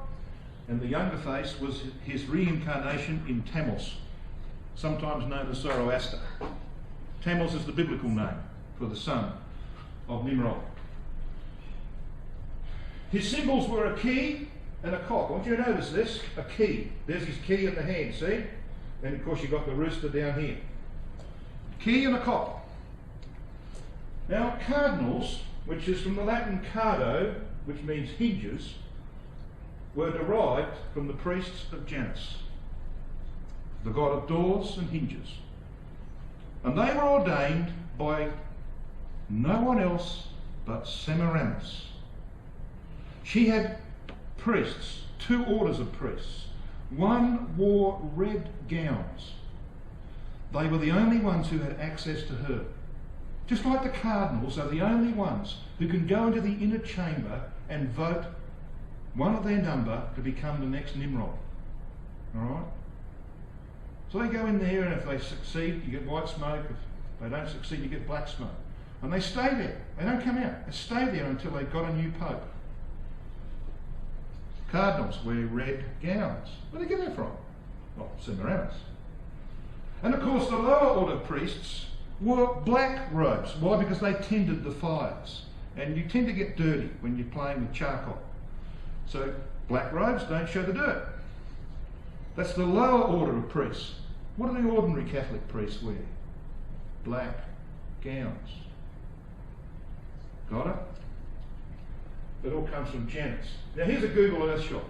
and the younger face was his reincarnation in Tammuz, sometimes known as Zoroaster. Tammuz is the biblical name for the son of Nimrod. His symbols were a key and a cock. I want you to notice this, a key. There's his key in the hand, see? And of course you've got the rooster down here. Key and a cock. Now cardinals, which is from the Latin cardo, which means hinges, were derived from the priests of Janus, the god of doors and hinges. And they were ordained by no one else but Semiramis. She had priests, two orders of priests. One wore red gowns. They were the only ones who had access to her. Just like the cardinals are the only ones who can go into the inner chamber and vote one of their number to become the next Nimrod. Alright? So they go in there, and if they succeed, you get white smoke. If they don't succeed, you get black smoke. And they stay there. They don't come out. They stay there until they've got a new pope. Cardinals wear red gowns. Where do they get that from? Well, Semiramis. And of course the lower order priests wore black robes. Why? Because they tended the fires. And you tend to get dirty when you're playing with charcoal. So black robes don't show the dirt. That's the lower order of priests. What do the ordinary Catholic priests wear? Black gowns. Got it? It all comes from Janus. Now here's a Google Earth shot.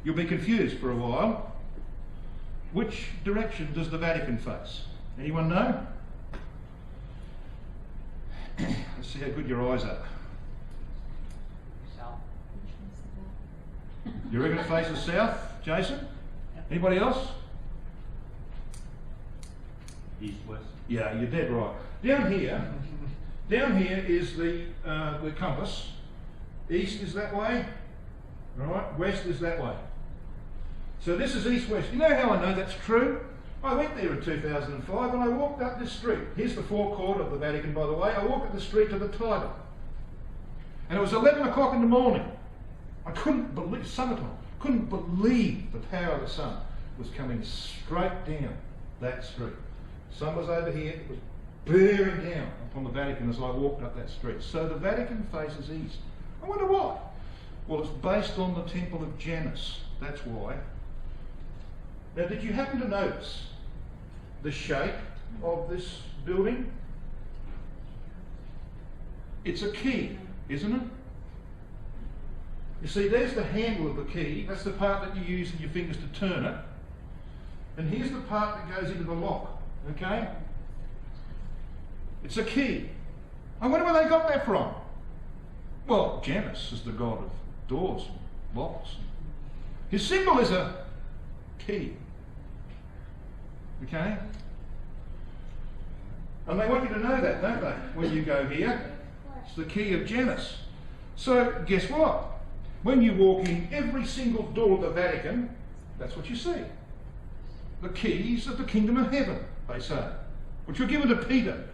You'll be confused for a while. Which direction does the Vatican face? Anyone know? Let's see how good your eyes are. South. You reckon it faces south, Jason? Anybody else? East, west. Yeah, you're dead right. Down here is the compass. East is that way, right? West is that way. So this is east-west. You know how I know that's true? I went there in 2005 and I walked up this street. Here's the forecourt of the Vatican, by the way. I walked up the street to the Tiber. And it was 11 o'clock in the morning. I couldn't believe, summertime, couldn't believe the power of the sun was coming straight down that street. The sun was over here, it was bearing down upon the Vatican as I walked up that street. So the Vatican faces east. I wonder why. Well, it's based on the temple of Janus, that's why. Now, did you happen to notice the shape of this building? It's a key, isn't it? You see, there's the handle of the key. That's the part that you use in your fingers to turn it. And here's the part that goes into the lock, okay? It's a key. I wonder where they got that from. Well, Janus is the god of doors and locks. His symbol is a key. Okay? And they want you to know that, don't they? When you go here, it's the key of Janus. So, guess what? When you walk in every single door of the Vatican, that's what you see. The keys of the kingdom of heaven, they say, which were given to Peter,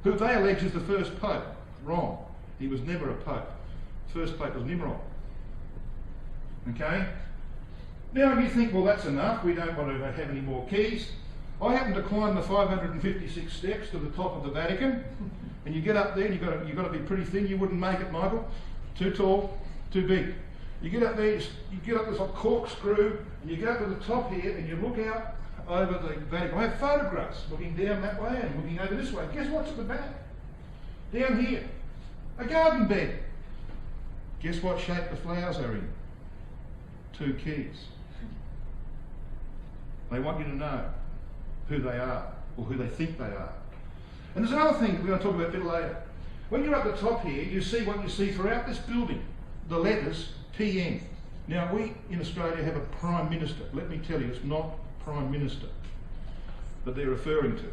who they allege is the first pope. Wrong. He was never a pope. The first pope was Nimrod. Okay? Now you think, well, that's enough. We don't want to have any more keys. I happened to climb the 556 steps to the top of the Vatican, and you get up there, and you've got to be pretty thin. You wouldn't make it, Michael. Too tall, too big. You get up there, you get up this like corkscrew, and you go up to the top here, and you look out over the Vatican. I have photographs looking down that way and looking over this way. Guess what's at the back? Down here, a garden bed. Guess what shape the flowers are in? 2 keys. They want you to know who they are, or who they think they are. And there's another thing we're going to talk about a bit later. When you're at the top here, you see what you see throughout this building, the letters PM. Now, we in Australia have a Prime Minister. Let me tell you, it's not Prime Minister that they're referring to.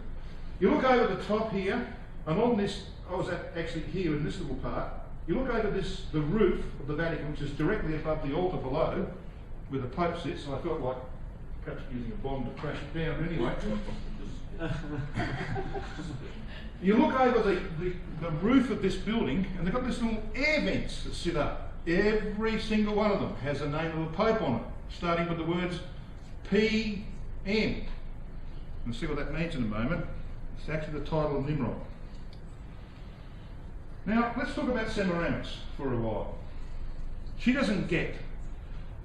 You look over the top here, and on this, I was actually here in this little part, you look over this, the roof of the Vatican, which is directly above the altar below, where the Pope sits, and I felt like perhaps using a bomb to crash it down anyway. You look over the roof of this building, and they've got this little air vents that sit up. Every single one of them has the name of the Pope on it, starting with the words PM. We'll see what that means in a moment. It's actually the title of Nimrod. Now, let's talk about Semiramis for a while. She doesn't get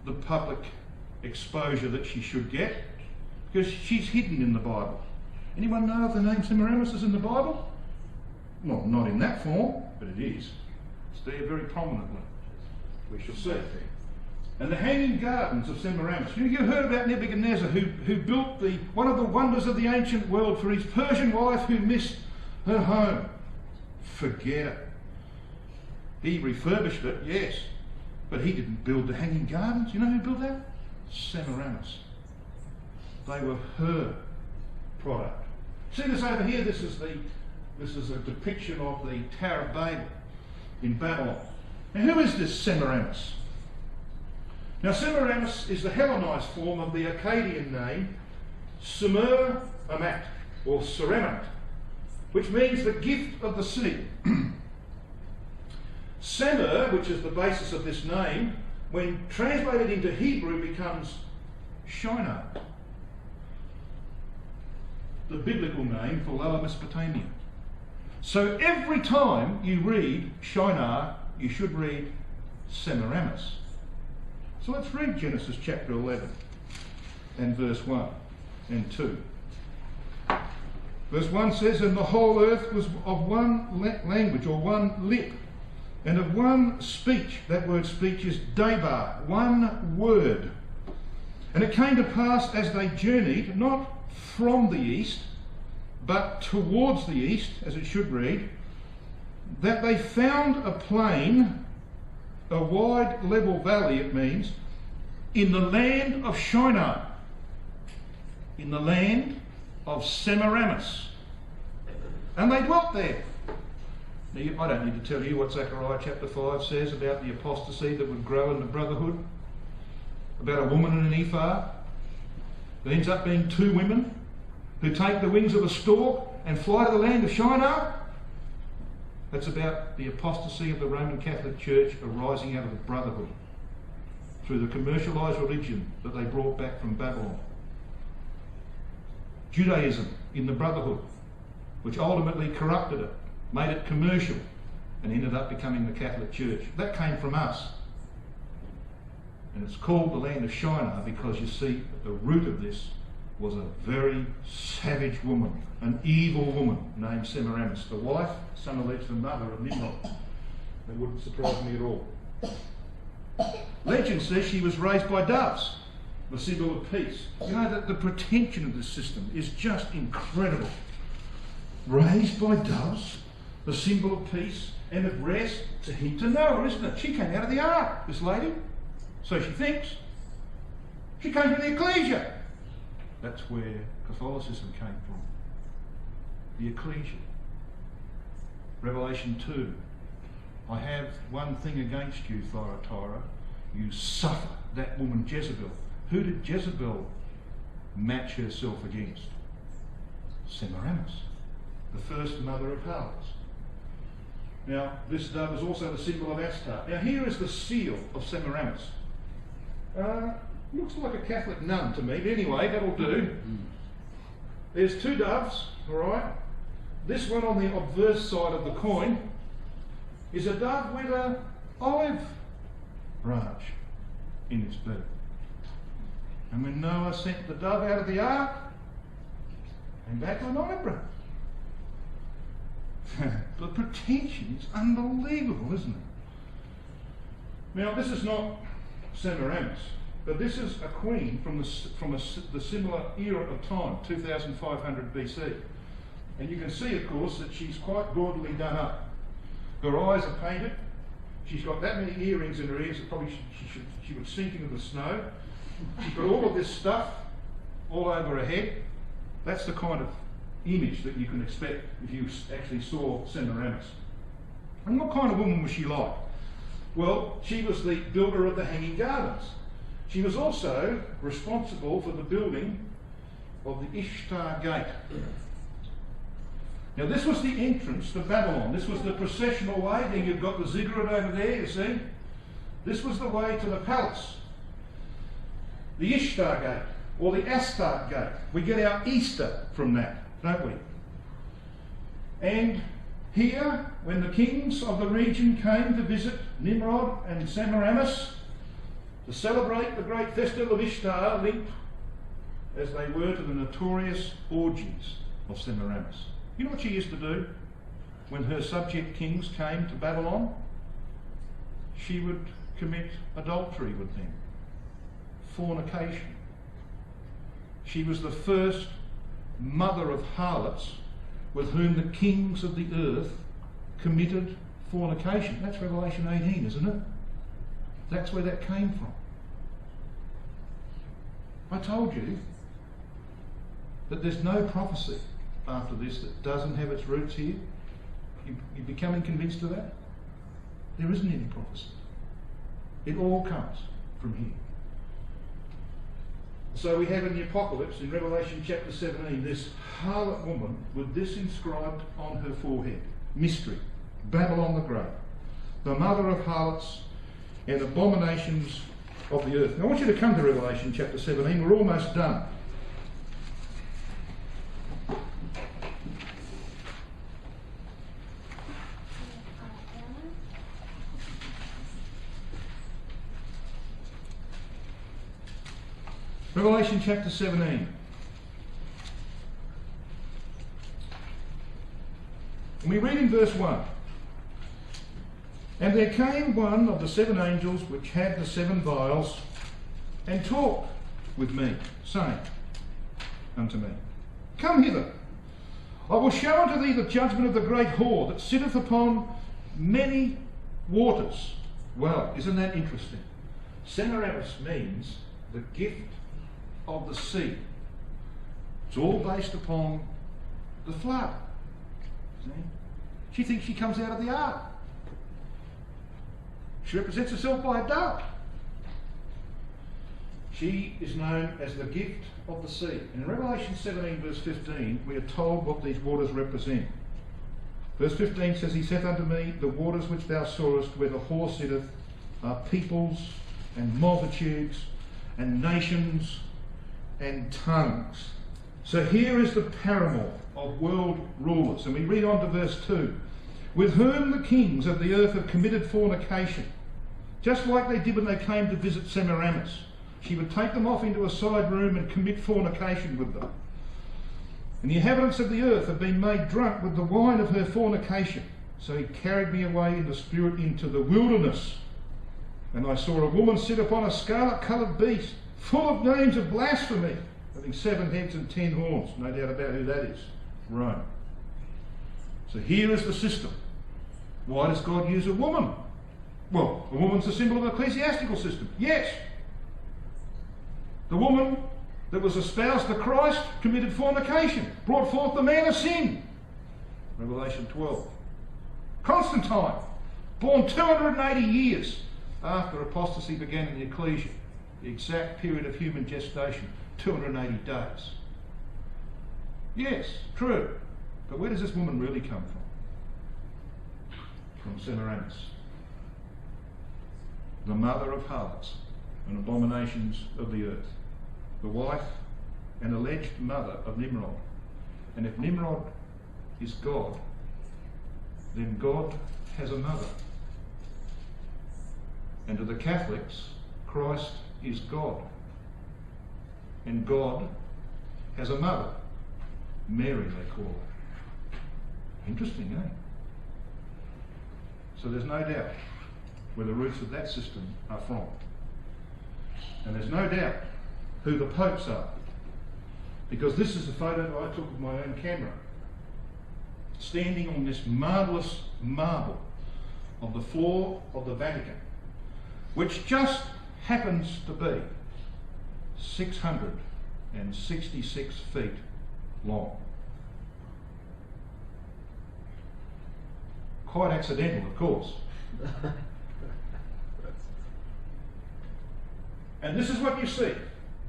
the public exposure that she should get because she's hidden in the Bible. Anyone know if the name Semiramis is in the Bible? Well, not in that form, but it is. It's there very prominently. We shall see. And the hanging gardens of Semiramis. You heard about Nebuchadnezzar, who built one of the wonders of the ancient world for his Persian wife who missed her home. Forget it. He refurbished it, yes, but he didn't build the hanging gardens. You know who built that? Semiramis. They were her product. See this over here? This is a depiction of the Tower of Babel in Babylon. Now, who is this Semiramis? Now, Semiramis is the Hellenized form of the Akkadian name Semiramat, or Seremat, which means the gift of the sea. Semer, which is the basis of this name, when translated into Hebrew becomes Shinar, the biblical name for Lower Mesopotamia. So every time you read Shinar, you should read Semiramis. So let's read Genesis chapter 11 and verse 1 and 2. Verse 1 says, "And the whole earth was of one language, or one lip, and of one speech." That word speech is debar, one word. "And it came to pass as they journeyed, not from the east, but towards the east," as it should read, "that they found a plain, a wide level valley," it means, "in the land of Shinar," in the land of Semiramis, "and they dwelt there." Now, I don't need to tell you what Zechariah chapter 5 says about the apostasy that would grow in the brotherhood, about a woman and an ephah. It ends up being two women who take the wings of a stork and fly to the land of Shinar. That's about the apostasy of the Roman Catholic Church arising out of the Brotherhood through the commercialised religion that they brought back from Babylon. Judaism in the Brotherhood, which ultimately corrupted it, made it commercial, and ended up becoming the Catholic Church. That came from us. And it's called the land of Shinar because, you see, at the root of this was a very savage woman, an evil woman named Semiramis, the wife, son-alleged the mother of Nimrod. That wouldn't surprise me at all. Legend says she was raised by doves, the symbol of peace. You know that the pretension of this system is just incredible. Raised by doves, the symbol of peace, and it rests to him to know her, isn't it? She came out of the ark, this lady. So she thinks. She came from the ecclesia. That's where Catholicism came from. The ecclesia. Revelation 2. I have one thing against you, Thyatira. You suffer that woman Jezebel. Who did Jezebel match herself against? Semiramis, the first mother of harlots. Now, this dove is also the symbol of Astarte. Now, here is the seal of Semiramis. Looks like a Catholic nun to me, but anyway, that'll do. There's two doves, all right? This one on the obverse side of the coin is a dove with an olive branch in its beak. And when Noah sent the dove out of the ark, came back with an olive branch. The pretension is unbelievable, isn't it? Now, this is not Semiramis, but this is a queen from the similar era of time, 2500 BC. And you can see, of course, that she's quite gaudily done up. Her eyes are painted. She's got that many earrings in her ears that probably she would sink into the snow. She's got all of this stuff all over her head. That's the kind of image that you can expect if you actually saw Semiramis. And what kind of woman was she like? Well, she was the builder of the Hanging Gardens. She was also responsible for the building of the Ishtar Gate. Now, this was the entrance to Babylon. This was the processional way. Then you've got the ziggurat over there, you see. This was the way to the palace. The Ishtar Gate, or the Astarte Gate. We get our Easter from that, don't we? And here, when the kings of the region came to visit Nimrod and Semiramis to celebrate the great festival of Ishtar, linked as they were to the notorious orgies of Semiramis. You know what she used to do when her subject kings came to Babylon? She would commit adultery with them, fornication. She was the first mother of harlots with whom the kings of the earth committed fornication. That's Revelation 18, isn't it? That's where that came from. I told you that there's no prophecy after this that doesn't have its roots here. You're becoming convinced of that? There isn't any prophecy. It all comes from here. So we have in the Apocalypse, in Revelation chapter 17, this harlot woman with this inscribed on her forehead. Mystery. Babylon the Great. The mother of harlots and abominations of the earth. Now I want you to come to Revelation chapter 17. We're almost done. Revelation chapter 17. And we read in verse 1. And there came one of the seven angels which had the seven vials, and talked with me, saying unto me, Come hither, I will show unto thee the judgment of the great whore that sitteth upon many waters. Well, isn't that interesting? Semiramis means the gift of the sea. It's all based upon the flood. See? She thinks she comes out of the ark. She represents herself by a dove. She is known as the gift of the sea. In Revelation 17 verse 15 we are told what these waters represent. Verse 15 says, "He saith unto me, the waters which thou sawest where the horse sitteth are peoples and multitudes and nations and tongues." So here is the paramour of world rulers. And we read on to verse 2. "With whom the kings of the earth have committed fornication, just like they did when they came to visit Semiramis. She would take them off into a side room and commit fornication with them. And the inhabitants of the earth have been made drunk with the wine of her fornication. So he carried me away in the spirit into the wilderness. And I saw a woman sit upon a scarlet-coloured beast, full of names of blasphemy, having 7 heads and 10 horns." No doubt about who that is. Rome. So here is the system. Why does God use a woman? Well, a woman's a symbol of an ecclesiastical system. Yes. The woman that was espoused to Christ committed fornication, brought forth the man of sin. Revelation 12. Constantine, born 280 years after apostasy began in the ecclesia. The exact period of human gestation, 280 days. Yes, true. But where does this woman really come from? From Semiramis, the mother of harlots and abominations of the earth, the wife and alleged mother of Nimrod. And if Nimrod is God, then God has a mother. And to the Catholics, Christ is God. And God has a mother. Mary, they call her. Interesting, eh? So there's no doubt where the roots of that system are from. And there's no doubt who the popes are. Because this is a photo that I took with my own camera. Standing on this marvellous marble of the floor of the Vatican, which just happens to be 666 feet long. Quite accidental, of course. And this is what you see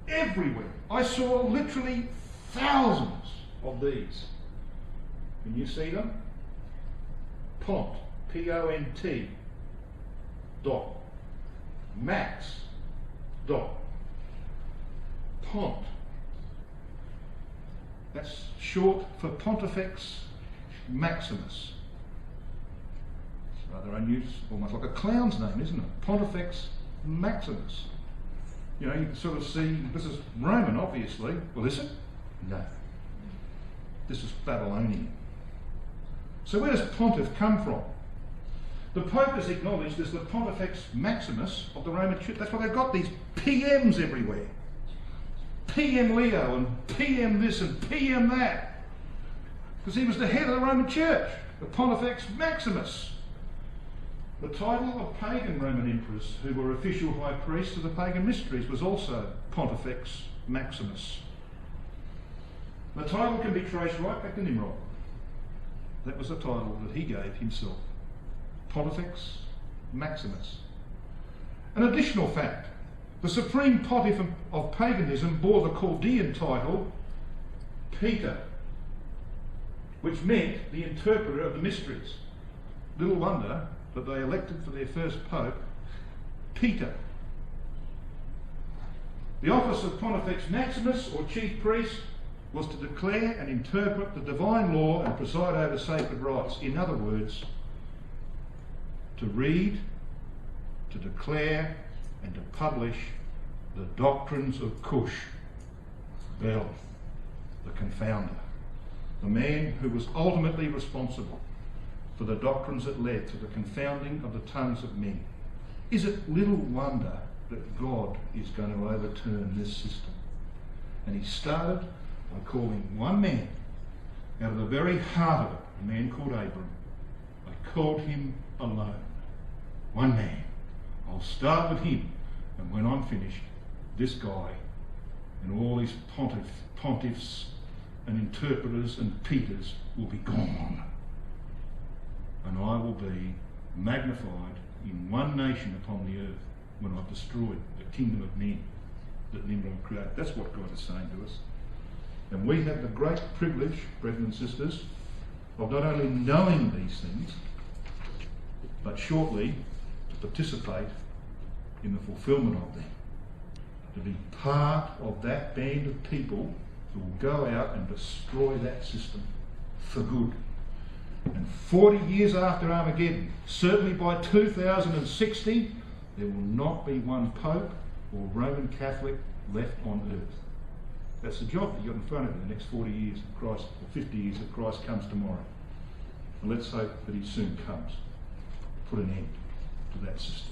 everywhere. I saw literally thousands of these. Can you see them? Pont, P-O-N-T, dot, max, dot, pont. That's short for Pontifex Maximus. It's rather unusual, almost like a clown's name, isn't it? Pontifex Maximus. You know, you can sort of see, this is Roman, obviously. Well, is it? No. This is Babylonian. So where does Pontiff come from? The Pope is acknowledged as the Pontifex Maximus of the Roman Church. That's why they've got these PMs everywhere. PM Leo and PM this and PM that. Because he was the head of the Roman Church, the Pontifex Maximus. The title of pagan Roman emperors who were official high priests of the pagan mysteries was also Pontifex Maximus. The title can be traced right back to Nimrod. That was the title that he gave himself. Pontifex Maximus. An additional fact, the supreme pontiff of paganism bore the Chaldean title Peter, which meant the interpreter of the mysteries. Little wonder that they elected for their first pope Peter. The office of Pontifex Maximus, or chief priest, was to declare and interpret the divine law and preside over sacred rites. In other words, to read, to declare and to publish the doctrines of Cush, Bel, the confounder, the man who was ultimately responsible for the doctrines that led to the confounding of the tongues of men. Is it little wonder that God is going to overturn this system? And he started by calling one man out of the very heart of it, a man called Abram. I called him alone. One man. I'll start with him, and when I'm finished, this guy and all his pontiffs and interpreters and Peters will be gone. And I will be magnified in one nation upon the earth when I've destroyed the kingdom of men. that Nimrod created. That's what God is saying to us. And we have the great privilege, brethren and sisters, of not only knowing these things, but shortly to participate in the fulfilment of them. To be part of that band of people who will go out and destroy that system for good. And 40 years after Armageddon, certainly by 2060, there will not be one Pope or Roman Catholic left on earth. That's the job that you've got in front of you the next 40 years of Christ, or 50 years that Christ comes tomorrow. And let's hope that he soon comes to put an end to that system.